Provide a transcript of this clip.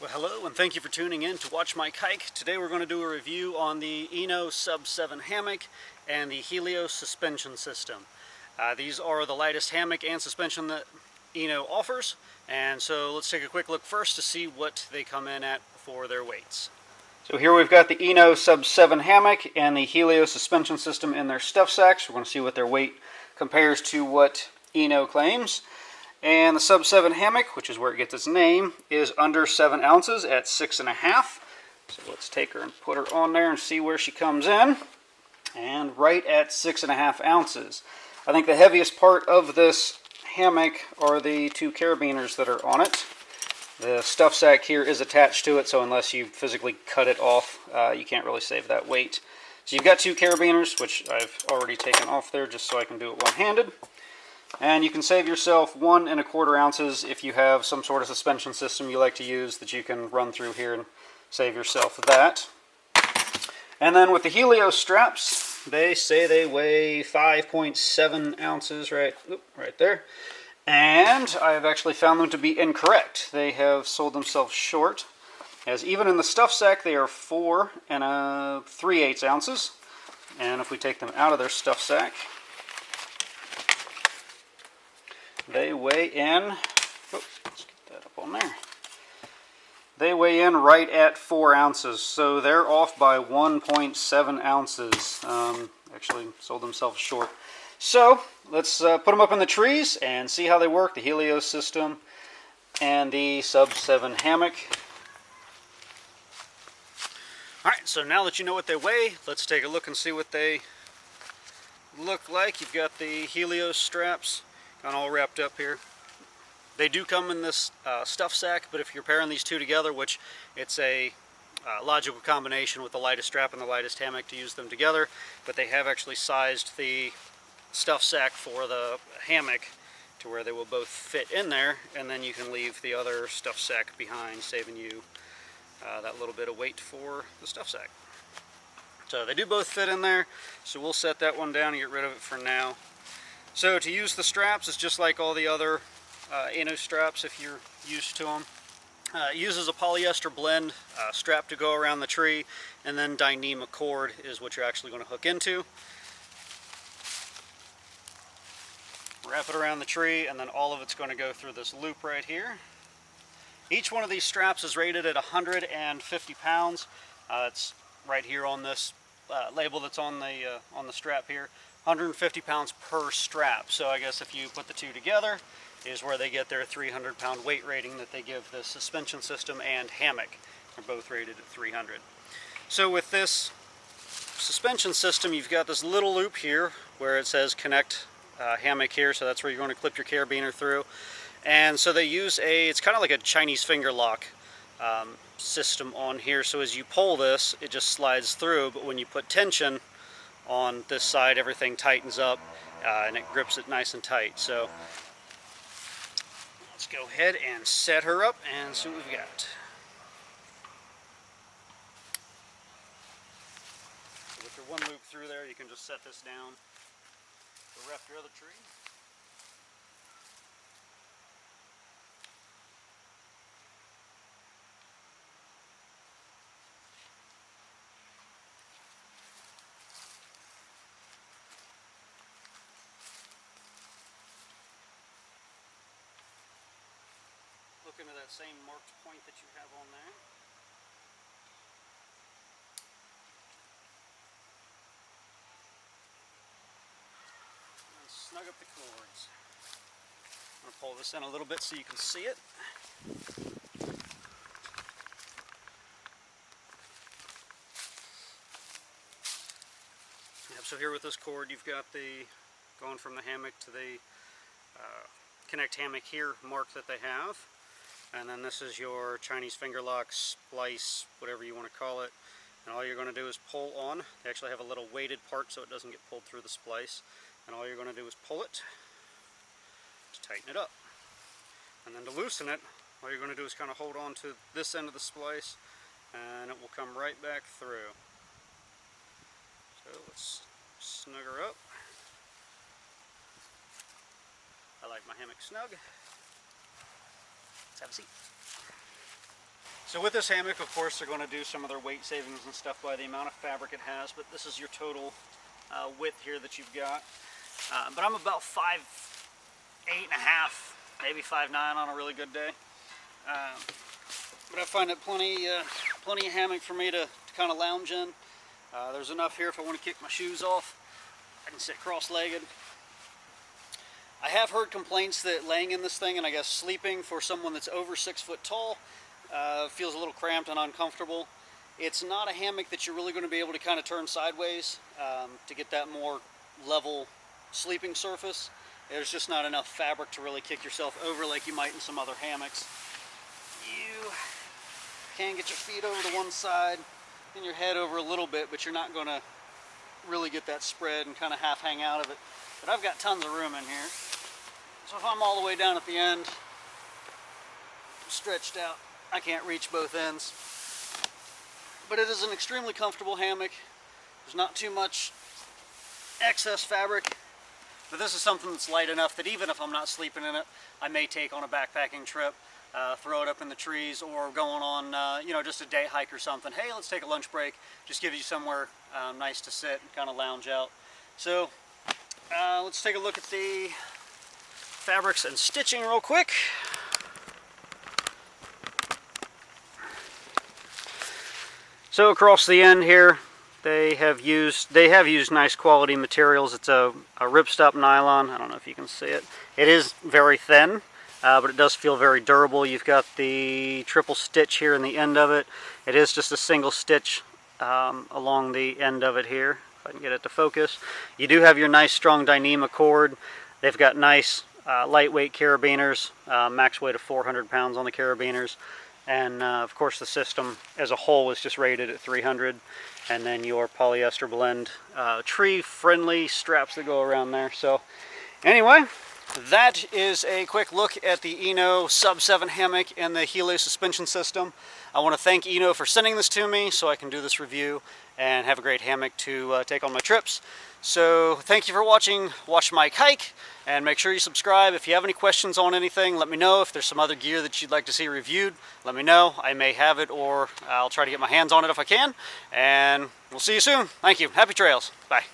Well, hello and thank you for tuning in to Watch Mike Hike. Today we're going to do a review on the Eno Sub 7 hammock and the Helios suspension system. These are the lightest hammock and suspension that Eno offers, and so let's take a quick look first to see what they come in at for their weights. So here we've got the Eno Sub 7 hammock and the Helios suspension system in their stuff sacks. We're going to see what their weight compares to what Eno claims. And the Sub 7 hammock, which is where it gets its name, is under 7 ounces at 6.5. So let's take her and put her on there and see where she comes in. And right at 6.5 ounces. I think the heaviest part of this hammock are the 2 carabiners that are on it. The stuff sack here is attached to it, so unless you physically cut it off, you can't really save that weight. So you've got 2 carabiners, which I've already taken off there just so I can do it one-handed. And you can save yourself 1.25 ounces if you have some sort of suspension system you like to use that you can run through here and save yourself that. And then with the Helios straps, they say they weigh 5.7 ounces right there. And I have actually found them to be incorrect. They have sold themselves short, as even in the stuff sack they are 4 3/8 ounces. And if we take them out of their stuff sack, they weigh in, let's get that up on there. They weigh in right at 4 ounces, so they're off by 1.7 ounces. Actually sold themselves short. So let's put them up in the trees and see how they work, the Helios system and the Sub 7 hammock. Alright, so now that you know what they weigh, let's take a look and see what they look like. You've got the Helios straps kind of all wrapped up here. They do come in this stuff sack, but if you're pairing these two together, which it's a logical combination with the lightest strap and the lightest hammock to use them together, but they have actually sized the stuff sack for the hammock to where they will both fit in there, and then you can leave the other stuff sack behind, saving you that little bit of weight for the stuff sack. So they do both fit in there, so we'll set that one down and get rid of it for now. So to use the straps, it's just like all the other Eno straps if you're used to them. It uses a polyester blend strap to go around the tree, and then Dyneema cord is what you're actually going to hook into. Wrap it around the tree, and then all of it's going to go through this loop right here. Each one of these straps is rated at 150 pounds. It's right here on this label that's on the strap here. 150 pounds per strap. So I guess if you put the two together is where they get their 300-pound weight rating that they give the suspension system and hammock. They're both rated at 300. So with this suspension system, you've got this little loop here where it says connect hammock here, so that's where you're going to clip your carabiner through. And so they use it's kind of like a Chinese finger lock system on here, so as you pull this, it just slides through, but when you put tension on this side, everything tightens up and it grips it nice and tight. So let's go ahead and set her up and see what we've got. So with your one loop through there, you can just set this down to wrap your other tree. Look into that same marked point that you have on there. And snug up the cords. I'm going to pull this in a little bit so you can see it. Yep, so here with this cord, you've got the going from the hammock to the connect hammock here mark that they have. And then this is your Chinese finger lock, splice, whatever you want to call it. And all you're going to do is pull on. They actually have a little weighted part so it doesn't get pulled through the splice. And all you're going to do is pull it to tighten it up. And then to loosen it, all you're going to do is kind of hold on to this end of the splice, and it will come right back through. So let's snug her up. I like my hammock snug. Let's have a seat. So with this hammock, of course, they're going to do some of their weight savings and stuff by the amount of fabric it has, but this is your total width here that you've got. But I'm about 5'8.5", maybe 5'9" on a really good day. But I find it plenty of hammock for me to kind of lounge in. There's enough here if I want to kick my shoes off. I can sit cross-legged. I have heard complaints that laying in this thing and I guess sleeping for someone that's over 6 foot tall feels a little cramped and uncomfortable. It's not a hammock that you're really going to be able to kind of turn sideways to get that more level sleeping surface. There's just not enough fabric to really kick yourself over like you might in some other hammocks. You can get your feet over to one side and your head over a little bit, but you're not going to really get that spread and kind of half hang out of it. But I've got tons of room in here. So if I'm all the way down at the end, stretched out, I can't reach both ends. But it is an extremely comfortable hammock. There's not too much excess fabric. But this is something that's light enough that even if I'm not sleeping in it, I may take on a backpacking trip, throw it up in the trees, or going on, you know, just a day hike or something. Hey, let's take a lunch break. Just give you somewhere nice to sit and kind of lounge out. So let's take a look at the fabrics and stitching real quick. So across the end here, they have used nice quality materials. It's a ripstop nylon. I don't know if you can see it. It is very thin, but it does feel very durable. You've got the triple stitch here in the end of it. It is just a single stitch along the end of it here, if I can get it to focus. You do have your nice strong Dyneema cord. They've got nice lightweight carabiners, max weight of 400 pounds on the carabiners. And of course the system as a whole is just rated at 300. And then your polyester blend tree-friendly straps that go around there. So anyway, that is a quick look at the Eno Sub 7 hammock and the Helios suspension system. I want to thank Eno for sending this to me so I can do this review and have a great hammock to take on my trips. So thank you for watching Watch Mike Hike, and make sure you subscribe. If you have any questions on anything, let me know. If there's some other gear that you'd like to see reviewed, let me know. I may have it, or I'll try to get my hands on it if I can. And we'll see you soon. Thank you. Happy trails. Bye.